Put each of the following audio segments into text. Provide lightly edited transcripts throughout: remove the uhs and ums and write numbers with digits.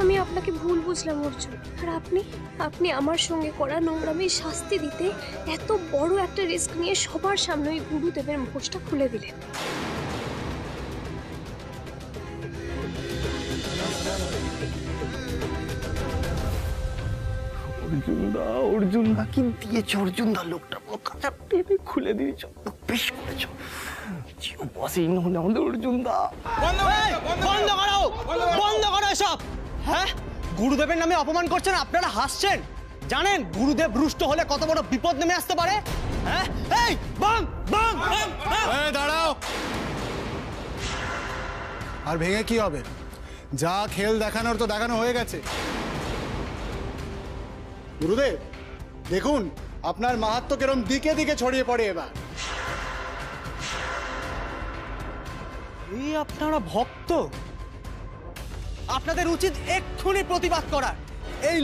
আমি আপনাকে ভুল বুঝলাম অর্জুন। আর আপনি আমার সঙ্গে করা নোংরামির শাস্তি দিতে এত বড় একটা রিস্ক নিয়ে সবার সামনে ওই গুরুদেবের মুখোশটা খুলে দিলেন। অর্জুন দা কি দিয়েছ? অর্জুন দা লোকটা কাঁচা টেনে খুলে দিয়েছ, বেশ করেছ। বসেই নহলে আমাদের অর্জুন দা। বন্ধ করো সব। হ্যাঁ, গুরুদেবের নামে অপমান করছেন, আপনারা হাসছেন। জানেন গুরুদেব রুষ্ট হলে কত বড় বিপদ নেমে আসতে পারে? হ্যাঁ, এই বাম বাম এই দাঁড়াও। আর ভেঙে কি হবে? যা খেল দেখানোর তো দেখানো হয়ে গেছে। গুরুদেব দেখুন আপনার মাহাত্ম্য কেরম দিকে দিকে ছড়িয়ে পড়ে এবার। এই আপনারা ভক্ত, আপনাদের উচিত এক্ষুনি প্রতিবাদ করার। এই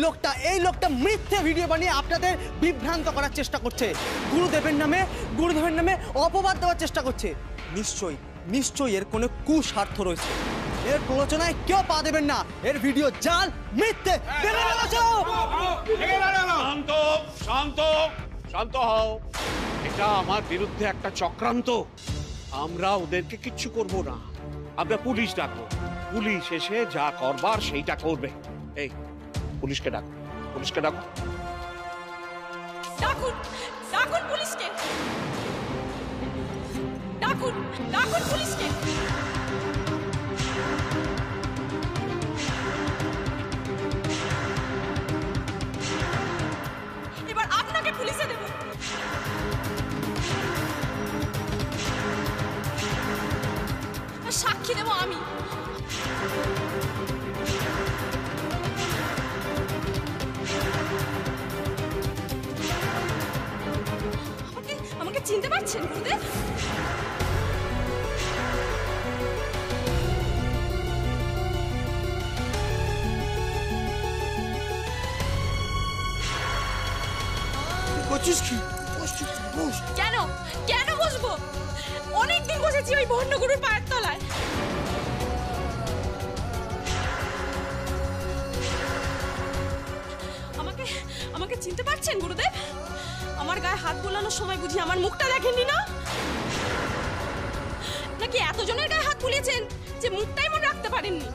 লোকটা মিথ্যে ভিডিও বানিয়ে আপনাদের বিভ্রান্ত করার চেষ্টা করছে, গুরুদেবের নামে অপবাদ দেওয়ার চেষ্টা করছে। নিশ্চয়ই এর কোনো কুস্বার্থ রয়েছে। এর প্রলোচনায় কেউ পা দেবেন না। এর ভিডিও জাল, মিথ্যে। শান্ত হও। এটা আমার বিরুদ্ধে একটা চক্রান্ত। আমরা ওদেরকে কিচ্ছু করব না। আমরা পুলিশ ডাকবো, পুলিশ এসে যা করবার সেইটা করবে। এই পুলিশকে ডাকো। ডাকুন পুলিশকে। ডাকুন পুলিশকে। এবার আপনাকে পুলিশে দেব। সাক্ষী দেব আমি। আমাকে চিনতে পারছেন গুরুদেব? কেন বসবো? অনেকদিন বসেছি ওই ভণ্ড গুরুর পায়ের তলায়। আমাকে চিনতে পারছেন গুরুদেব? আমার গায়ে হাত বোলানোর সময় বুঝি আমার মুখটা দেখেননি না? নাকি এতজনের গায়ে হাত বুলিয়েছেন যে মুখটাই মনে রাখতে পারেননি?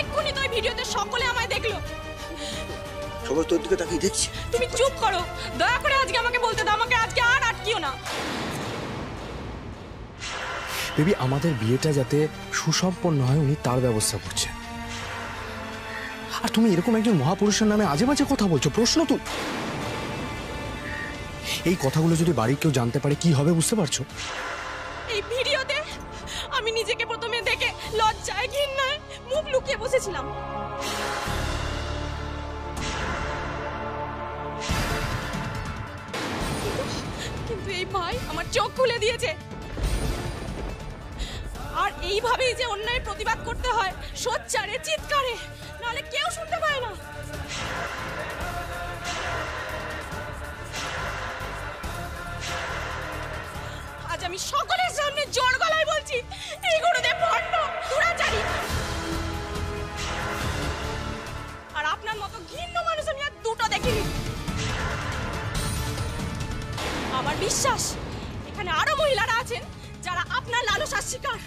এক্ষুনি তো ভিডিওতে সকলে আমায় দেখলো। সবাই তোর দিকে তাকিয়ে দেখছি। তুমি চুপ করো, দয়া করে আজকে আমাকে বলতে দাও। আমাকে আজকে আর আটকিও না। বেবি, আমাদের বিয়েটা যাতে সুসম্পন্ন হয় উনি তার ব্যবস্থা করছে। আর তুমি এরকম একজন মহাপুরুষের নামে আজে বাজে কথা বলছো। প্রশ্ন তো এই কথাগুলো যদি বাড়ির কেউ জানতে পারে কি হবে বুঝতে পারছো? এই ভিডিওতে আমি নিজেকে প্রথমে দেখে লজ্জায় ঘৃণায় মুখ লুকিয়ে বসেছিলাম। কিন্তু এই ভাই আমার চোখ খুলে দিয়েছে। আর এইভাবেই যে অন্যায়ের প্রতিবাদ করতে হয়, সোচ্চারে চিৎকারে, নাহলে কেউ শুনতে পায় না। আজ আমি সকলের সামনে জোর গলায় বলছি, এই গুরুদেব ভণ্ড, দুরাচারী। আর আপনার মতো ঘৃণ্য মানুষ আমি আর দুটো দেখিনি। আমার বিশ্বাস এখানে আরো মহিলারা আছেন যারা আপনার লালসার শিকার।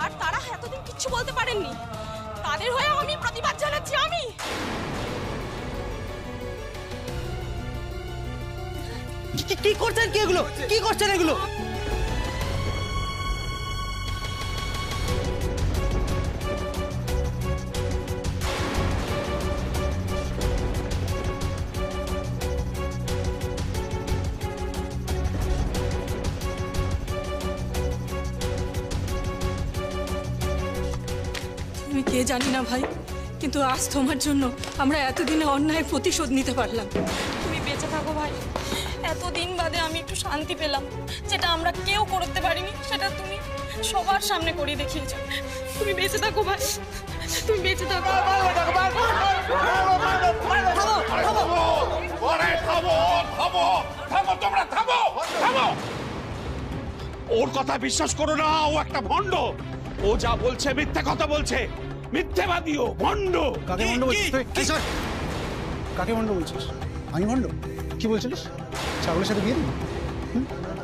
আর তারা এতদিন কিচ্ছু বলতে পারেননি। তাদের হয়ে আমি প্রতিবাদ জানাচ্ছি। আমি কি করছেন? কি করছেন এগুলো? তুমি কে জানি না ভাই, কিন্তু আজ তোমার জন্য আমরা এতদিনে অন্যায়ের প্রতিশোধ নিতে পারলাম। তুমি বেঁচে থাকো ভাই। এতদিন বাদে আমি একটু শান্তি পেলাম, যেটা আমরা কেউ করতে পারিনি সেটা তুমি সবার সামনে করিয়ে দেখিয়েছ। তুমি বেঁচে থাকো ভাই, তুমি বেঁচে থাকো। ওর কথা বিশ্বাস করো না, ও একটা ভণ্ড। ও যা বলছে মিথ্যে কথা বলছে, মিথ্যেবাদী ও ভণ্ড। কাকে ভণ্ড বলছিস তুই? এই স্যার, কাকে ভণ্ড বলছিস? আমি ভণ্ড? কি বলছিলিস? ছাগলের সাথে বিয়ে দিবি?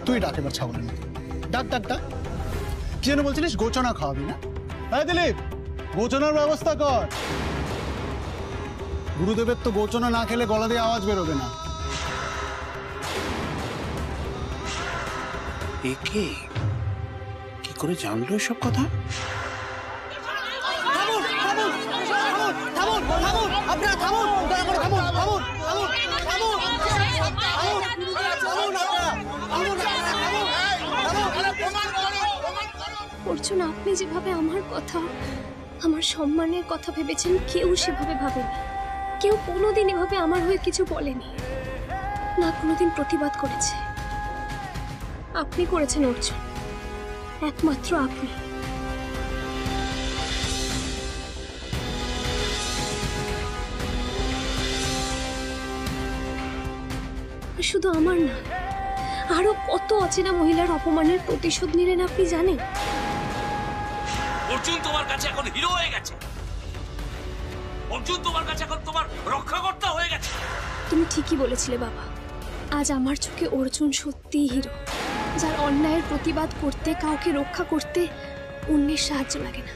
তুই ডাক এবার ছাগলের মতো। ডাক ডাক ডাক। কি যেন বলছিলিস? গোচনা খাওয়াবি না? হ্যাঁ দিলীপ, গোচনার ব্যবস্থা কর। গুরুদেবের তো গোচনা না খেলে গলা দিয়ে আওয়াজ বেরোবে না। একে কি করে জানলো এসব কথা? থামুন থামুন থামুন থামুন থামুন, আপনারা থামুন, দয়া করে থামুন থামুন থামুন থামুন অর্জুন, আপনি যেভাবে আমার কথা, আমার সম্মানের কথা ভেবেছেন, কেউ সেভাবে ভাবেনি। কেউ কোনোদিন এভাবে আমার হয়ে কিছু বলেনি, না কোনোদিন প্রতিবাদ করেছে। আপনি করেছেন অর্জুন, একমাত্র আপনি। শুধু আমার না, আরো কত অচেনা মহিলার অপমানের প্রতিশোধ নিলেন আপনি জানেন? অর্জুন তোমার কাছে এখন হিরো হয়ে গেছে। অর্জুন তোমার কাছে এখন তোমার রক্ষাকর্তা হয়ে গেছে। তুমি ঠিকই বলেছিলে বাবা, আজ আমার চোখে অর্জুন সত্যিই হিরো, যার অন্যায়ের প্রতিবাদ করতে, কাউকে রক্ষা করতে অন্যের সাহায্য লাগে না।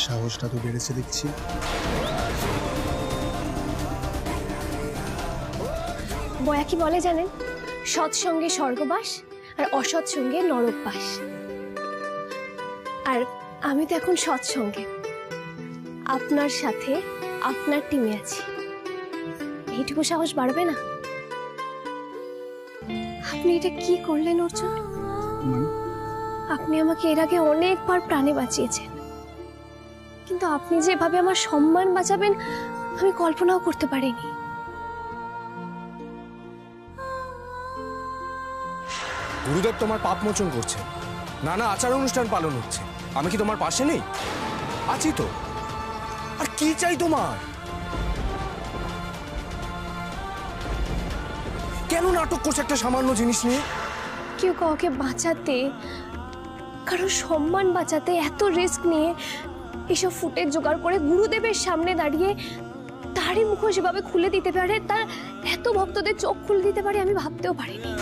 সাহসটা তো বেড়েছে দেখছি। বয়া কি বলে জানেন? সৎসঙ্গে স্বর্গবাস আর অসৎসঙ্গে নরকবাস। আর আমি তো এখন সৎসঙ্গে, আপনার সাথে আপনার টিমে আছি। এইটুকু সাহস বাড়বে না? আপনি এটা কি করলেন অর্জুন? আপনি আমাকে এর আগে অনেকবার প্রাণে বাঁচিয়েছেন, কিন্তু আপনি যেভাবে আমার সম্মান বাঁচাবেন আমি কল্পনাও করতে পারিনি। গুরুদেব তোমার পাপ মোচন করছে, নানা আচার অনুষ্ঠান পালন হচ্ছে। আমি কি তোমার পাশে নেই? আছি তো। আর কি চাই তোমার? কেন নাটক করছে একটা সামান্য জিনিস নিয়ে? কেউ কাউকে বাঁচাতে, কারণ সম্মান বাঁচাতে এত রিস্ক নিয়ে এসব ফুটেজ জোগাড় করে গুরুদেবের সামনে দাঁড়িয়ে তারই মুখোশ সেভাবে খুলে দিতে পারে, তার এত ভক্তদের চোখ খুলে দিতে পারে, আমি ভাবতেও পারিনি।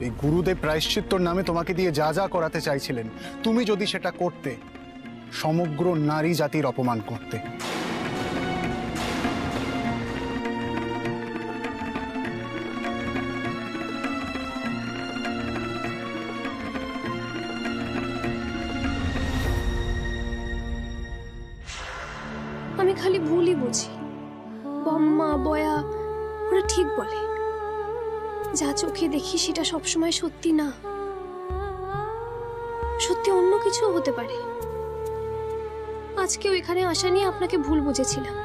এই গুরুদেব প্রায়শ্চিত্তর নামে তোমাকে দিয়ে যা যা করাতে চাইছিলেন, তুমি যদি সেটা করতে, সমগ্র নারী জাতির অপমান করতে। আমি খালি ভুলই বুঝি। বম্মা বয়া ওরা ঠিক বলে, যা চোখে দেখি সেটা সবসময় সত্যি না, সত্যি অন্য কিছু হতে পারে। আজকেও এখানে আসা নিয়ে আপনাকে ভুল বুঝেছিলাম,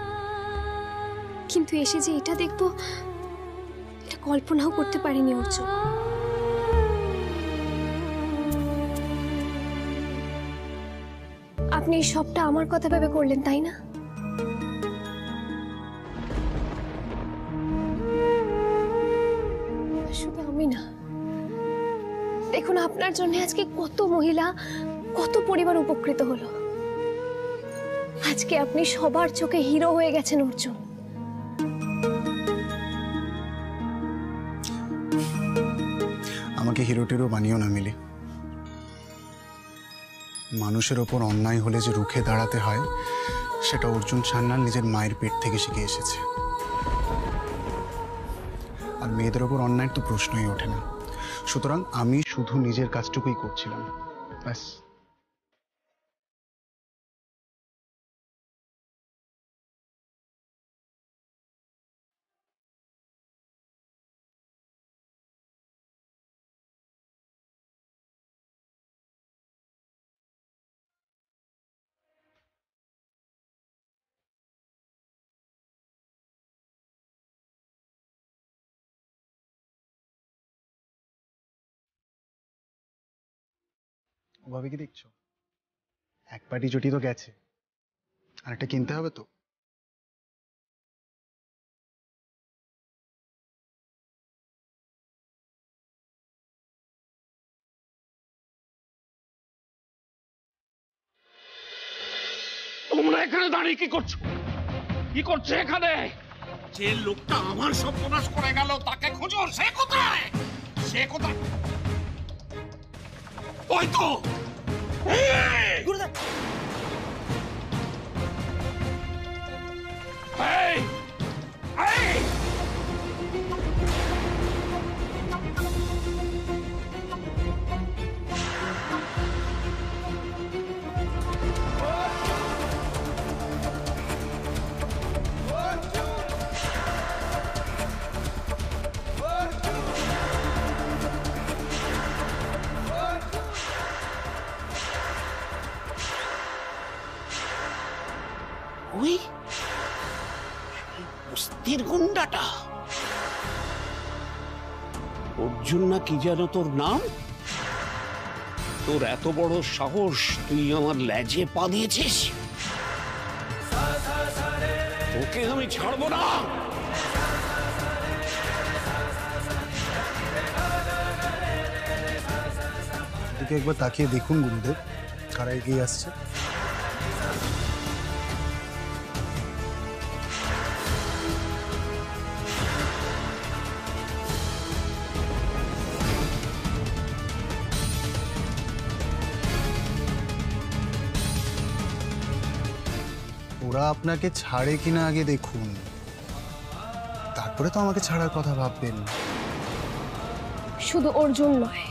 কিন্তু এসে যে এটা দেখবো এটা কল্পনাও করতে পারিনি অর্জুন। আপনি এই সবটা আমার কথা ভেবে করলেন, তাই না? শুধু আমি না, দেখুন আপনার জন্য আজকে কত মহিলা, কত পরিবার উপকৃত হলো। আজকে আপনি সবার চোখে হিরো হয়ে গেছেন অর্জুন। আমাকে হিরো টিরো বানিও না মিলি। মানুষের ওপর অন্যায় হলে যে রুখে দাঁড়াতে হয় সেটা অর্জুন সান্যাল নিজের মায়ের পেট থেকে শিখে এসেছে। আর মেয়েদের ওপর অন্যায়ের তো প্রশ্নই ওঠে না। সুতরাং আমি শুধু নিজের কাজটুকুই করছিলাম, ব্যাস। ওভাবে কি দেখছো? এক পাটি জুটি তো গেছে, আর একটা কিনতে হবে তো। তোমরা এখানে দাঁড়িয়ে কি করছো? কি করছো এখানে? যে লোকটা আমার সর্বনাশ করে গেল তাকে খোঁজো। সে কোথায়? সে কোথায়? ওই তো গুরুদেব, এই এই ওই বস্তির গুন্ডাটা অর্জুন না কি যেন তোর নাম? তোর এত বড় সাহস, তুই আমার লেজে পা দিয়েছিস? তোকে আমি ছাড়বো না। এদিকে একবার তাকিয়ে দেখুন গুরুদেব, কারা এগিয়ে আসছে। ওরা আপনাকে ছাড়ে কিনা আগে দেখুন, তারপরে তো আমাকে ছাড়ার কথা ভাববেন। শুধু অর্জুন নয়,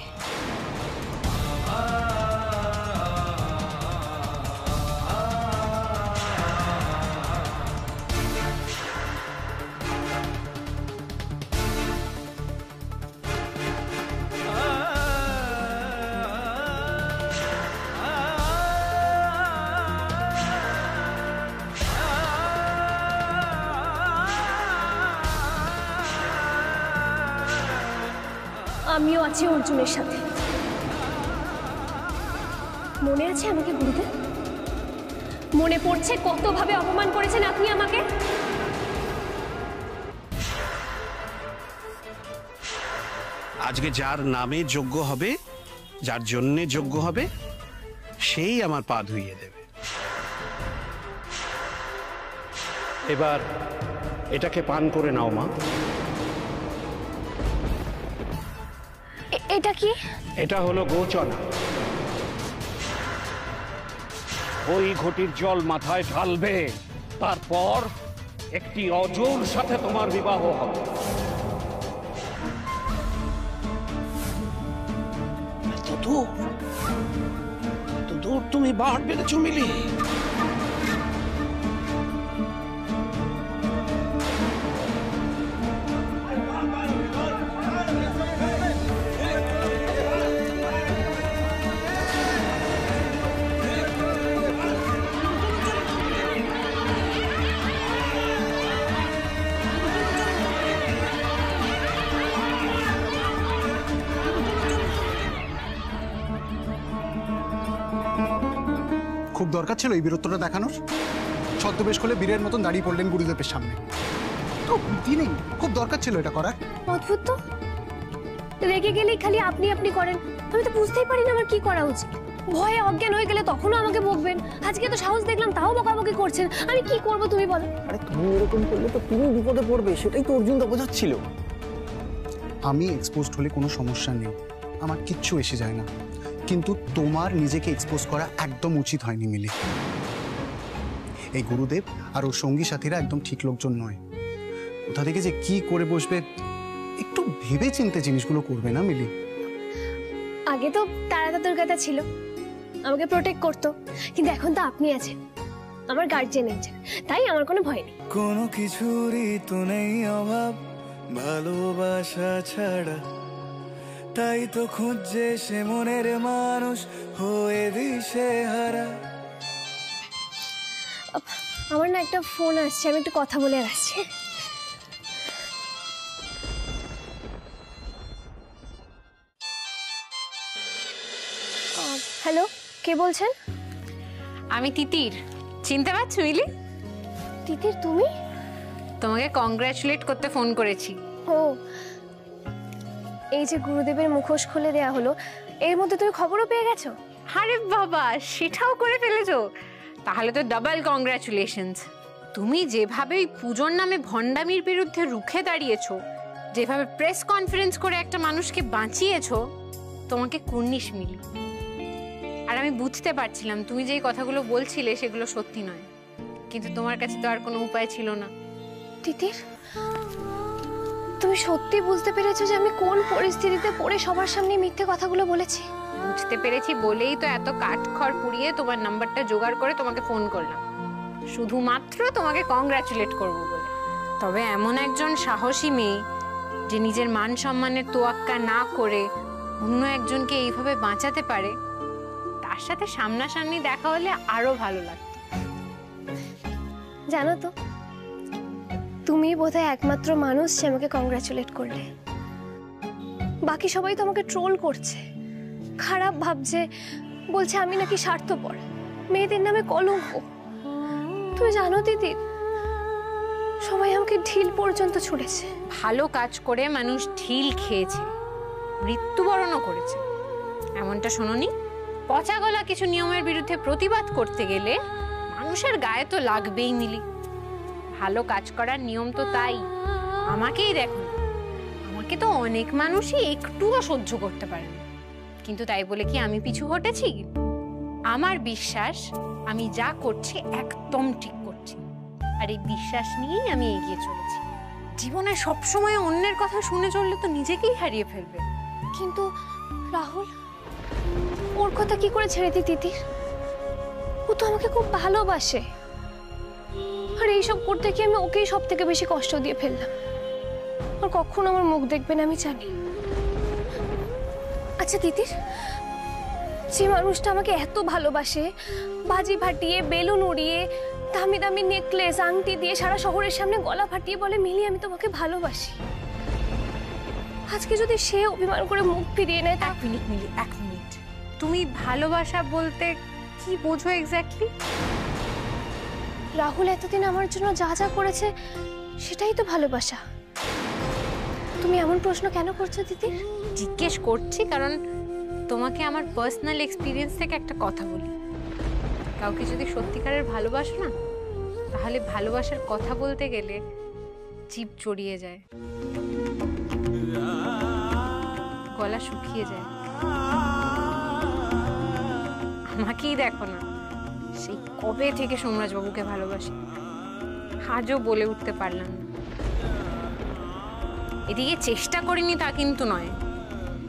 আমিও আছি অর্জুনের সাথে। মনে আছে আমাকে গুরুদেব? মনে পড়ছে কতভাবে অপমান করেছেন আপনি আমাকে? আজকে যার নামে যোগ্য হবে, যার জন্যে যোগ্য হবে, সেই আমার পা ধুইয়ে দেবে। এবার এটাকে পান করে নাও মা। এটা কি? এটা হলো গোচনা। ওই ঘটির জল মাথায় ঢালবে, তারপর একটি অজুর সাথে তোমার বিবাহ হবে। এত দূর তুমি বাড় বেড়েছো মিলি। খুব দরকার ছিল এই বীরত্বটা দেখানোর। ছদ্মবেশ খুলে বীরের মতন দাঁড়িয়ে পড়লেন গুরুদেবের সামনে। তো বুদ্ধি নেই, খুব দরকার ছিল এটা করার। অদ্ভুত তো, রেগে গেলেই খালি আপনি আপনি করেন। আমি তো বুঝতেই পারি না আমার কি করা উচিত। ভয়ে অজ্ঞান হয়ে গেলে তখনও আমাকে বকবেন। আজকে তো সাহস দেখলাম তাও বকাবকি করছেন। আমি কি করব তুমি বলো? আরে তুমি এরকম করলে তো তুমি বিপদে পড়বে, সেটাই তো অর্জুন দা বোঝাচ্ছিল। আমি এক্সপোজড হলে কোনো সমস্যা নেই, আমার কিচ্ছু এসে যায় না, কিন্তু তোমার নিজেকে এক্সপোজ করা একদম উচিত হয়নি মিলি। এই গুরুদেব আর ওর সঙ্গী সাথীরা একদম ঠিক লোকজন নয়। কোথা থেকে যে কি করে বসবে, একটু ভেবে চিন্তে জিনিসগুলো করবে না মিলি? আগে তো তারা দুর্গাদা ছিল, আমাকে প্রোটেক্ট করতো, কিন্তু এখন তো আপনি আছেন, আমার গার্জিয়ান এজেন্ট, তাই আমার কোনো ভয় নেই। কোনো কিছুরই তো নেই অভাব ভালোবাসা ছাড়া, তাই তো খুঁজছে সে মনের মানুষ হয়ে দিশে হারা। আমার না একটা ফোন আসছে, আমি একটু কথা বলে আসছি। হ্যালো, কে বলছেন? আমি তিতির, চিনতে পারছো মিলি? তিতির তুমি? তোমাকে কংগ্রাচুলেট করতে ফোন করেছি। ও, এই যে গুরুদেবের মুখোশ খুলে দেয়া হলো, এর মধ্যে তুমি খবরও পেয়ে গেছো? আরে বাবা, সেটাও করে ফেলেছো? তাহলে তো ডাবল কংগ্রাচুলেশনস। তুমি যেভাবে ওই পুজোর নামে ভণ্ডামির বিরুদ্ধে রুখে দাঁড়িয়েছো, যেভাবে প্রেস কনফারেন্স করে একটা মানুষকে বাঁচিয়েছো, তোমাকে কুর্নিশ মিলি। আর আমি বুঝতে পারছিলাম তুমি যেই কথাগুলো বলছিলে সেগুলো সত্যি নয়, কিন্তু তোমার কাছে তো আর কোনো উপায় ছিল না। তিতির, তুমি সত্যি বুঝতে পেরেছো যে আমি কোন পরিস্থিতিতে পড়ে সবার সামনে মিথ্যে কথাগুলো বলেছি? বুঝতে পেরেছি বলেই তো এত কাঠখড় পুড়িয়ে তোমার নাম্বারটা জোগাড় করে তোমাকে ফোন করলাম, শুধুমাত্র তোমাকে কংগ্রাচুলেট করবো বলে। তবে এমন একজন সাহসী মেয়ে যে নিজের মান সম্মানের তোয়াক্কা না করে অন্য একজনকে এইভাবে বাঁচাতে পারে, তার সাথে সামনাসামনি দেখা হলে আরো ভালো লাগতো। জানো তো, তুমি বোধহয় একমাত্র মানুষ যে আমাকে কংগ্রাচুলেট করলে। বাকি সবাই তো আমাকে ট্রোল করছে, খারাপ ভাবছে, বলছে আমি নাকি স্বার্থপর, মেয়েদের নামে কলঙ্ক। তুমি জানো দিদি, সবাই আমাকে ঢিল পর্যন্ত ছুঁড়েছে। ভালো কাজ করে মানুষ ঢিল খেয়েছে, মৃত্যুবরণও করেছে, এমনটা শোনোনি? পচা গলা কিছু নিয়মের বিরুদ্ধে প্রতিবাদ করতে গেলে মানুষের গায়ে তো লাগবেই মিলি। ভালো কাজ করার নিয়ম তো তাই। আমাকেই দেখো, আমাকে তো অনেক মানুষই একটুও সহ্য করতে পারে না, কিন্তু তাই বলে কি আমি পিছু হটেছি? আমার বিশ্বাস আমি যা করছি একদম ঠিক করছি, আর এই বিশ্বাস নিয়েই আমি এগিয়ে চলেছি। জীবনে সবসময় অন্যের কথা শুনে চললে তো নিজেকেই হারিয়ে ফেলবে। কিন্তু রাহুল, ওর কথা কি করে ছেড়ে দিই তিতির? ও তো আমাকে খুব ভালোবাসে, আর এইসব করতে গিয়ে আমি ওকেই সব থেকে বেশি কষ্ট দিয়ে ফেললাম। আর কখনো আমার মুখ দেখবে না আমি জানি। আচ্ছা তিতির, যে মানুষটা আমাকে এত ভালোবাসে, বাজি ফাটিয়ে, বেলুন উড়িয়ে, দামি দামি নেকলেস আংটি দিয়ে সারা শহরের সামনে গলা ফাটিয়ে বলে মিলি আমি তোমাকে ভালোবাসি, আজকে যদি সে অভিমান করে মুখ ফিরিয়ে নেয়। এক মিনিট মিলি, এক মিনিট। তুমি ভালোবাসা বলতে কি বোঝো এক্স্যাক্টলি? রাহুল এতদিন আমার জন্য যা যা করেছে সেটাই তো ভালোবাসা। তুমি এমন প্রশ্ন কেন করছো দিদি? জিজ্ঞেস করছি কারণ তোমাকে আমার পার্সোনাল এক্সপিরিয়েন্স থেকে একটা কথা বলি। কাউকে যদি সত্যিকারের ভালোবাসো না, তাহলে ভালোবাসার কথা বলতে গেলে জিভ জড়িয়ে যায়, গলা শুকিয়ে যায়। আমাকেই দেখো না, সেই কবে থেকে সোমরাজবাবুকে ভালোবাসি, আজও বলে উঠতে পারলাম না। এদিকে চেষ্টা করিনি তা কিন্তু নয়,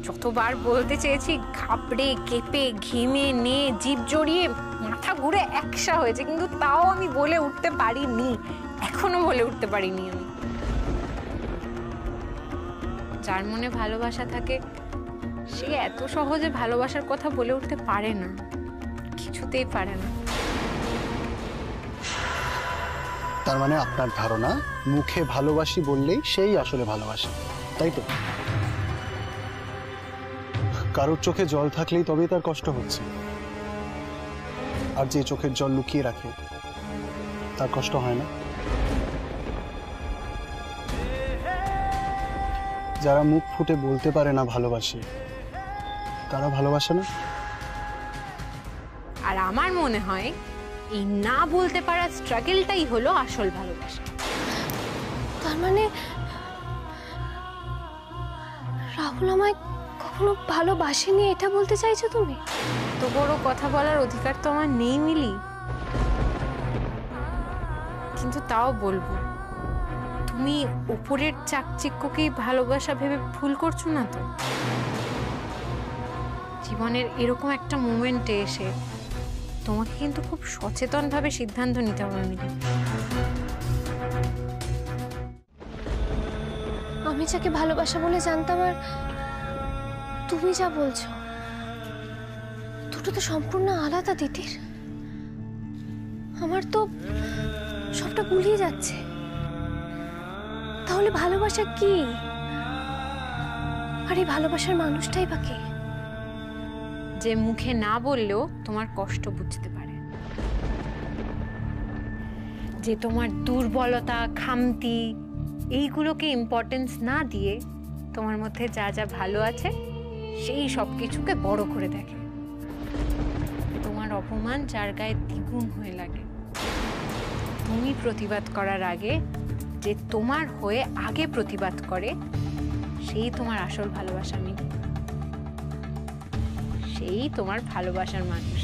যতবার বলতে চেয়েছি ঘাবড়ে কেঁপে ঘেমে নে জিভ জড়িয়ে মাথা ঘুরে একসা হয়েছে, কিন্তু তাও আমি বলে উঠতে পারিনি, এখনো বলে উঠতে পারিনি আমি। যার মনে ভালোবাসা থাকে সে এত সহজে ভালোবাসার কথা বলে উঠতে পারে না, কিছুতেই পারে না। তার মানে আপনার ধারণা মুখে ভালোবাসি বললেই সেই আসলে ভালোবাসে, তাই তো? কারোর চোখে জল থাকলেই তবেই তার কষ্ট হচ্ছে, আর যে চোখের জল লুকিয়ে রাখে তার কষ্ট হয় না। যারা মুখ ফুটে বলতে পারে না ভালোবাসি, তারা ভালোবাসে না। আর আমার মনে হয় এই না বলতে পারার স্ট্রাগলটাই হলো আসল ভালোবাসা। তার মানে রাহুল আমায় কখনো ভালোবাসেনি এটা বলতে চাইছো তুমি? তো বড় কথা বলার অধিকার তো আমার নেই মিলি, কিন্তু তাও বলবো, তুমি উপরের চাকচিক্যকেই ভালোবাসা ভেবে ভুল করছো না তো? জীবনের এরকম একটা মোমেন্টে এসে তোমাকে কিন্তু খুব সচেতনভাবে সিদ্ধান্ত নিতে হবে মিলি। আমি যাকে ভালোবাসা বলে জানতাম আর তুমি যা বলছো দুটো তো সম্পূর্ণ আলাদা দিদির। আমার তো সবটা গুলিয়ে যাচ্ছে। তাহলে ভালোবাসা কি? আর এই ভালোবাসার মানুষটাই বা কে? যে মুখে না বললেও তোমার কষ্ট বুঝতে পারে, যে তোমার দুর্বলতা, খামতি এইগুলোকে ইম্পর্টেন্স না দিয়ে তোমার মধ্যে যা যা ভালো আছে সেই সব কিছুকে বড় করে দেখে। তোমার অপমান যার গায়ে দ্বিগুণ হয়ে লাগে, তুমি প্রতিবাদ করার আগে যে তোমার হয়ে আগে প্রতিবাদ করে, সেই তোমার আসল ভালোবাসা মিলি, সেই তোমার ভালোবাসার মানুষ।